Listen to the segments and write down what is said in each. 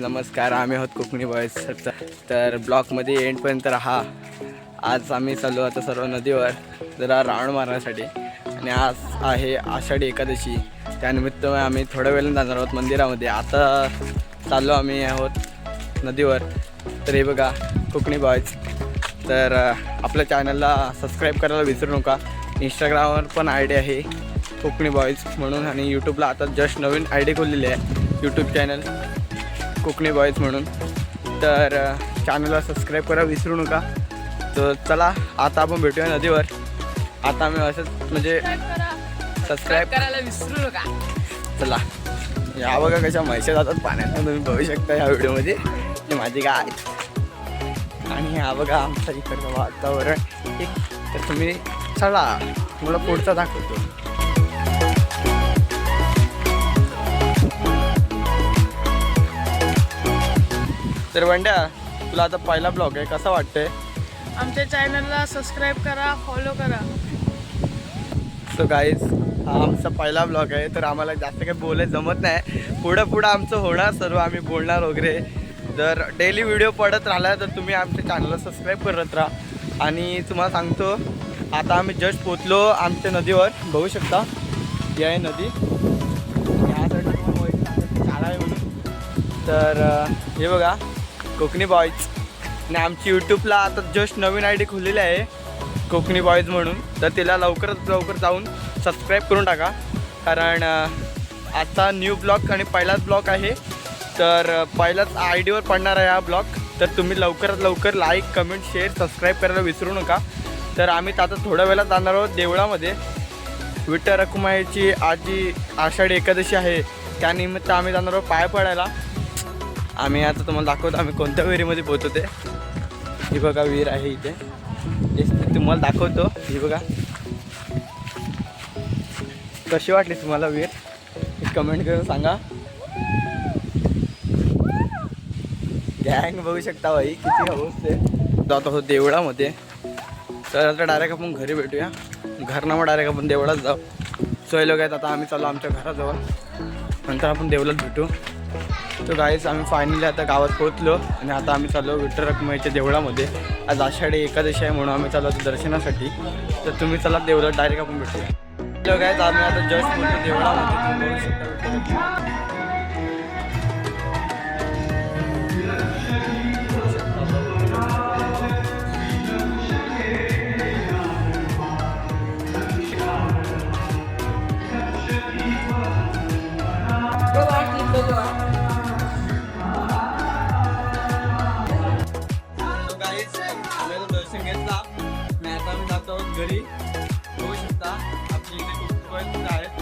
नमस्कार. आम्ही आहोत कोकणी बॉयज. तर ब्लॉगमध्ये एंडपर्यंत राहा. आज आम्ही चाललो आता सर्व नदीवर जरा राऊंड मारण्यासाठी आणि आज आहे आषाढी एकादशी. त्यानिमित्त आम्ही थोड्या वेळाने जाणार आहोत मंदिरामध्ये. आता चाललो आम्ही आहोत नदीवर. तर हे बघा कोकणी बॉयज. तर आपल्या चॅनलला सबस्क्राईब करायला विसरू नका. इंस्टाग्रामवर पण ID आहे कोकणी बॉयज म्हणून आणि यूट्यूबला आता जस्ट नवीन ID खोललेली आहे यूट्यूब चॅनल कोकणी बॉयज म्हणून. तर चॅनलला सबस्क्राईब करायला विसरू नका. तर चला आता आपण भेटूया नदीवर. आता आम्ही असंच म्हणजे सबस्क्राईब करायला विसरू नका. चला या बघा कशा म्हैशा जातात पाण्यात तुम्ही बघू शकता या व्हिडिओमध्ये. ते माझी गाय आणि हा बघा आमचा इकडचं वातावरण. तर तुम्ही चला मला पुढचा दाखवतो. तर वंड्या तुला आता पहिला ब्लॉग आहे, कसा वाटतंय? आमच्या चॅनलला सबस्क्राईब करा, फॉलो करा. सो गाईज हा आमचा पहिला ब्लॉग आहे. तर आम्हाला जास्त काही बोलायला जमत नाही. पुढं आमचं होणार सर्व, आम्ही बोलणार वगैरे. जर डेली व्हिडिओ पडत राहिला तर तुम्ही आमच्या चॅनलला सबस्क्राईब करत राहा. आणि तुम्हाला सांगतो आता आम्ही जस्ट पोचलो आमच्या नदीवर. बघू शकता ही आहे नदी. ह्या साईडला शाळा आहे म्हणून. तर हे बघा कोकणी बॉयज आणि आमची यूट्यूबला आता जस्ट नवीन ID खुललेली आहे कोकणी बॉयज म्हणून. तर तिला लवकरात लवकर जाऊन सबस्क्राईब करून टाका. कारण आता न्यू ब्लॉग आणि पहिलाच ब्लॉग आहे. तर पहिलाच IDवर पडणार आहे हा ब्लॉग. तर तुम्ही लवकरात लवकर लाईक कमेंट शेअर सबस्क्राईब करायला विसरू नका. तर आम्ही आता थोड्या वेळात जाणार आहोत देवळामध्ये. विठ्ठल रखुमाईची आज जी आषाढी एकादशी आहे त्यानिमित्त आम्ही जाणार आहोत पाय पडायला. आम्ही आता तुम्हाला दाखवतो आम्ही कोणत्या विहिरीमध्ये पोहतो ते. ही बघा विहीर आहे इथे. तेच तुम्हाला दाखवतो. ही बघा कशी वाटली तुम्हाला विहीर कमेंट करून सांगा. गँग बघू शकता भाई किती हौस आहे. जात आहोत देवळामध्ये. तर आता डायरेक्ट आपण घरी भेटूया. घरनं मग डायरेक्ट आपण देवळात जाऊ. सोय लोक आहेत. आता आम्ही चालू आमच्या घराजवळ. नंतर आपण देवळात भेटू. तर गाईस आम्ही फायनली आता गावात पोहोचलो आणि आता आम्ही चाललो विठ्ठल रखुमाईच्या देवळामध्ये. आज आषाढी एकादशी आहे म्हणून आम्ही चाललो दर्शनासाठी. तर तुम्ही चला देवळात डायरेक्ट आपण भेटूया. लोक आहेत आम्ही आता जस्ट पोहोचलो देवळामध्ये. बघू शकता दर्शन घेतला आणि आता आम्ही जातो आहोत घरी. बघू शकता आपली इथे खूप आहेत.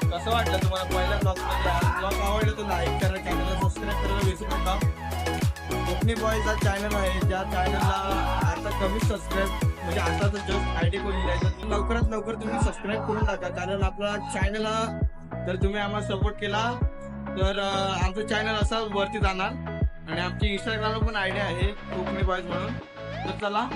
कसं वाटलं तुम्हाला पहिल्या ब्लॉगमध्ये? ब्लॉग आवडलं तर लाईक करा, चॅनलला सबस्क्राईब करायला विसरू नका. कोकणी बॉयज हा चॅनल आहे ज्या चॅनलला आता कमी सबस्क्राईब म्हणजे आता तर जस्ट ID खोललेली आहे. तर लवकरात लवकर तुम्ही सबस्क्राईब करून टाका. कारण आपला चॅनलला जर तुम्ही आम्हाला सपोर्ट केला तर आमचं चॅनल असं वरती जाणार. आणि आमची इंस्टाग्रामला पण ID आहे कोकणी बॉयज म्हणून. तर चला